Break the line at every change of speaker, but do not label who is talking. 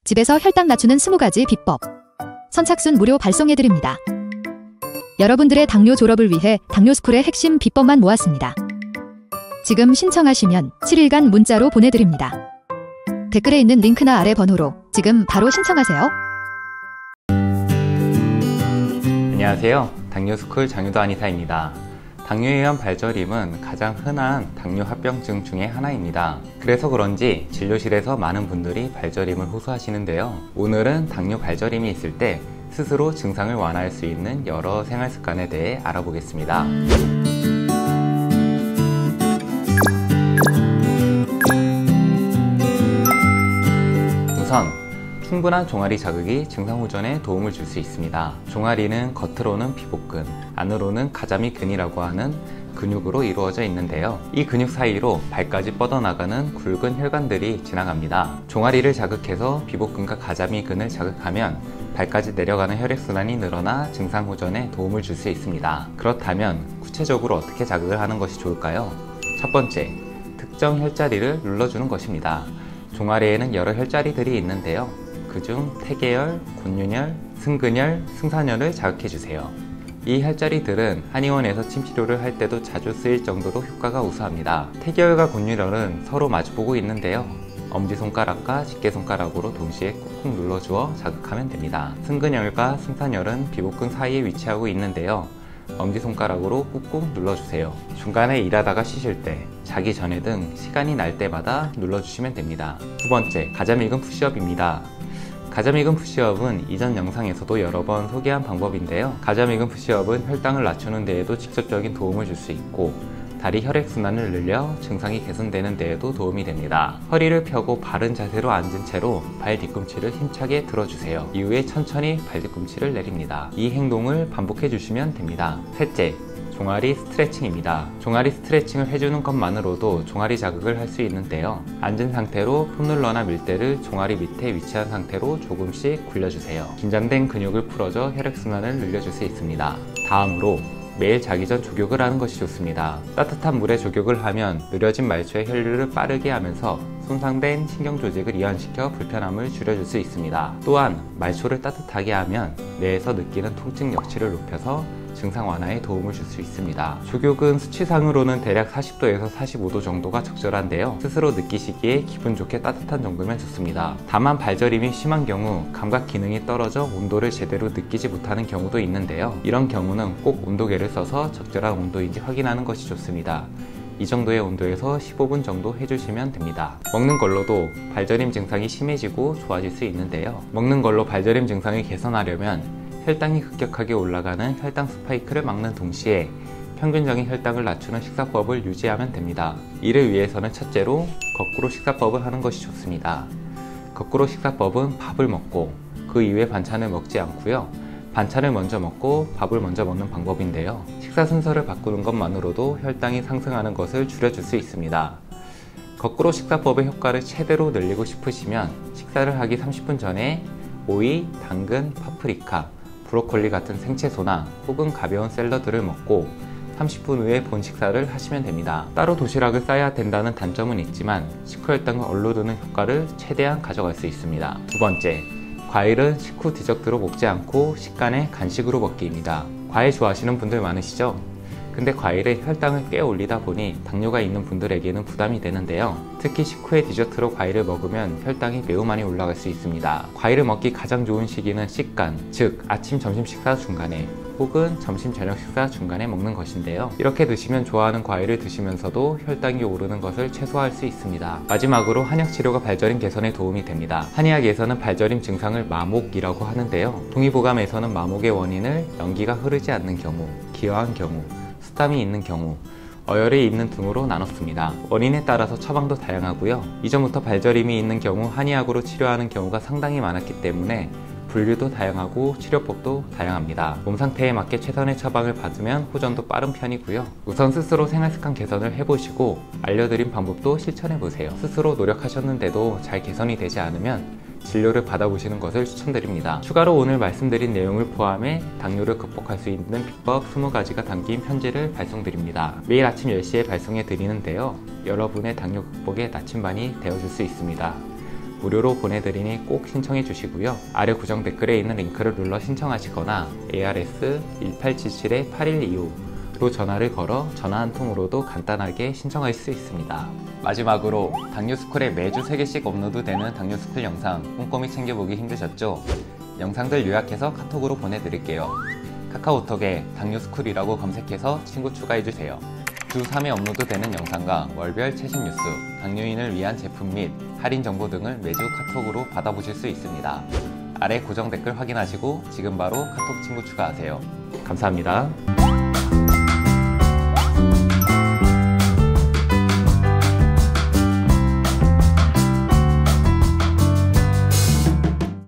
집에서 혈당 낮추는 20가지 비법. 선착순 무료 발송해드립니다. 여러분들의 당뇨 졸업을 위해 당뇨스쿨의 핵심 비법만 모았습니다. 지금 신청하시면 7일간 문자로 보내드립니다. 댓글에 있는 링크나 아래 번호로 지금 바로 신청하세요.
안녕하세요. 당뇨스쿨 장유도 한의사입니다. 당뇨에 의한 발저림은 가장 흔한 당뇨 합병증 중에 하나입니다. 그래서 그런지 진료실에서 많은 분들이 발저림을 호소하시는데요. 오늘은 당뇨 발저림이 있을 때 스스로 증상을 완화할 수 있는 여러 생활 습관에 대해 알아보겠습니다. 우선 충분한 종아리 자극이 증상 호전에 도움을 줄 수 있습니다. 종아리는 겉으로는 피복근, 안으로는 가자미근이라고 하는 근육으로 이루어져 있는데요. 이 근육 사이로 발까지 뻗어나가는 굵은 혈관들이 지나갑니다. 종아리를 자극해서 피복근과 가자미근을 자극하면 발까지 내려가는 혈액순환이 늘어나 증상 호전에 도움을 줄 수 있습니다. 그렇다면 구체적으로 어떻게 자극을 하는 것이 좋을까요? 첫 번째, 특정 혈자리를 눌러주는 것입니다. 종아리에는 여러 혈자리들이 있는데요. 그중 태계열, 곤륜혈, 승근혈, 승산혈을 자극해주세요. 이 혈자리들은 한의원에서 침치료를 할 때도 자주 쓰일 정도로 효과가 우수합니다. 태계열과 곤륜혈은 서로 마주보고 있는데요. 엄지손가락과 집게손가락으로 동시에 꾹꾹 눌러주어 자극하면 됩니다. 승근혈과 승산혈은 비복근 사이에 위치하고 있는데요. 엄지손가락으로 꾹꾹 눌러주세요. 중간에 일하다가 쉬실 때, 자기 전에 등 시간이 날 때마다 눌러주시면 됩니다. 두 번째, 가자미근 푸시업입니다. 가자미근 푸시업은 이전 영상에서도 여러 번 소개한 방법인데요. 가자미근 푸시업은 혈당을 낮추는 데에도 직접적인 도움을 줄 수 있고 다리 혈액순환을 늘려 증상이 개선되는 데에도 도움이 됩니다. 허리를 펴고 바른 자세로 앉은 채로 발 뒤꿈치를 힘차게 들어주세요. 이후에 천천히 발 뒤꿈치를 내립니다. 이 행동을 반복해 주시면 됩니다. 셋째, 종아리 스트레칭입니다. 종아리 스트레칭을 해주는 것만으로도 종아리 자극을 할 수 있는데요. 앉은 상태로 폼롤러나 밀대를 종아리 밑에 위치한 상태로 조금씩 굴려주세요. 긴장된 근육을 풀어줘 혈액순환을 늘려줄 수 있습니다. 다음으로 매일 자기 전 족욕을 하는 것이 좋습니다. 따뜻한 물에 족욕을 하면 느려진 말초의 혈류를 빠르게 하면서 손상된 신경조직을 이완시켜 불편함을 줄여줄 수 있습니다. 또한 말초를 따뜻하게 하면 뇌에서 느끼는 통증 역치를 높여서 증상 완화에 도움을 줄 수 있습니다. 족욕은 수치상으로는 대략 40도에서 45도 정도가 적절한데요. 스스로 느끼시기에 기분 좋게 따뜻한 정도면 좋습니다. 다만 발저림이 심한 경우 감각 기능이 떨어져 온도를 제대로 느끼지 못하는 경우도 있는데요. 이런 경우는 꼭 온도계를 써서 적절한 온도인지 확인하는 것이 좋습니다. 이 정도의 온도에서 15분 정도 해주시면 됩니다. 먹는 걸로도 발저림 증상이 심해지고 좋아질 수 있는데요. 먹는 걸로 발저림 증상을 개선하려면 혈당이 급격하게 올라가는 혈당 스파이크를 막는 동시에 평균적인 혈당을 낮추는 식사법을 유지하면 됩니다. 이를 위해서는 첫째로 거꾸로 식사법을 하는 것이 좋습니다. 거꾸로 식사법은 밥을 먹고 그 이후에 반찬을 먹지 않고요. 반찬을 먼저 먹고 밥을 먼저 먹는 방법인데요. 식사 순서를 바꾸는 것만으로도 혈당이 상승하는 것을 줄여줄 수 있습니다. 거꾸로 식사법의 효과를 최대로 늘리고 싶으시면 식사를 하기 30분 전에 오이, 당근, 파프리카, 브로콜리 같은 생채소나 혹은 가벼운 샐러드를 먹고 30분 후에 본 식사를 하시면 됩니다. 따로 도시락을 싸야 된다는 단점은 있지만 식후혈당을 얼로드는 효과를 최대한 가져갈 수 있습니다. 두 번째, 과일은 식후 디저트로 먹지 않고 식간에 간식으로 먹기입니다. 과일 좋아하시는 분들 많으시죠? 근데 과일은 혈당을 꽤 올리다 보니 당뇨가 있는 분들에게는 부담이 되는데요. 특히 식후에 디저트로 과일을 먹으면 혈당이 매우 많이 올라갈 수 있습니다. 과일을 먹기 가장 좋은 시기는 식간, 즉 아침, 점심 식사 중간에 혹은 점심, 저녁 식사 중간에 먹는 것인데요. 이렇게 드시면 좋아하는 과일을 드시면서도 혈당이 오르는 것을 최소화할 수 있습니다. 마지막으로 한약치료가 발저림 개선에 도움이 됩니다. 한의학에서는 발저림 증상을 마목이라고 하는데요. 동의보감에서는 마목의 원인을 연기가 흐르지 않는 경우, 기화한 경우, 수땀이 있는 경우, 어혈이 있는 등으로 나눴습니다. 원인에 따라서 처방도 다양하고요. 이전부터 발저림이 있는 경우 한의학으로 치료하는 경우가 상당히 많았기 때문에 분류도 다양하고 치료법도 다양합니다. 몸 상태에 맞게 최선의 처방을 받으면 호전도 빠른 편이고요. 우선 스스로 생활습관 개선을 해보시고 알려드린 방법도 실천해보세요. 스스로 노력하셨는데도 잘 개선이 되지 않으면 진료를 받아보시는 것을 추천드립니다. 추가로 오늘 말씀드린 내용을 포함해 당뇨를 극복할 수 있는 비법 20가지가 담긴 편지를 발송드립니다. 매일 아침 10시에 발송해 드리는데요. 여러분의 당뇨 극복의 나침반이 되어줄 수 있습니다. 무료로 보내드리니 꼭 신청해 주시고요. 아래 고정 댓글에 있는 링크를 눌러 신청하시거나 ARS 1877-8125로 전화를 걸어 전화 한 통으로도 간단하게 신청할 수 있습니다. 마지막으로 당뇨스쿨에 매주 3개씩 업로드되는 당뇨스쿨 영상 꼼꼼히 챙겨보기 힘드셨죠? 영상들 요약해서 카톡으로 보내드릴게요. 카카오톡에 당뇨스쿨이라고 검색해서 친구 추가해주세요. 주 3회 업로드되는 영상과 월별 최신 뉴스, 당뇨인을 위한 제품 및 할인 정보 등을 매주 카톡으로 받아보실 수 있습니다. 아래 고정 댓글 확인하시고 지금 바로 카톡 친구 추가하세요. 감사합니다.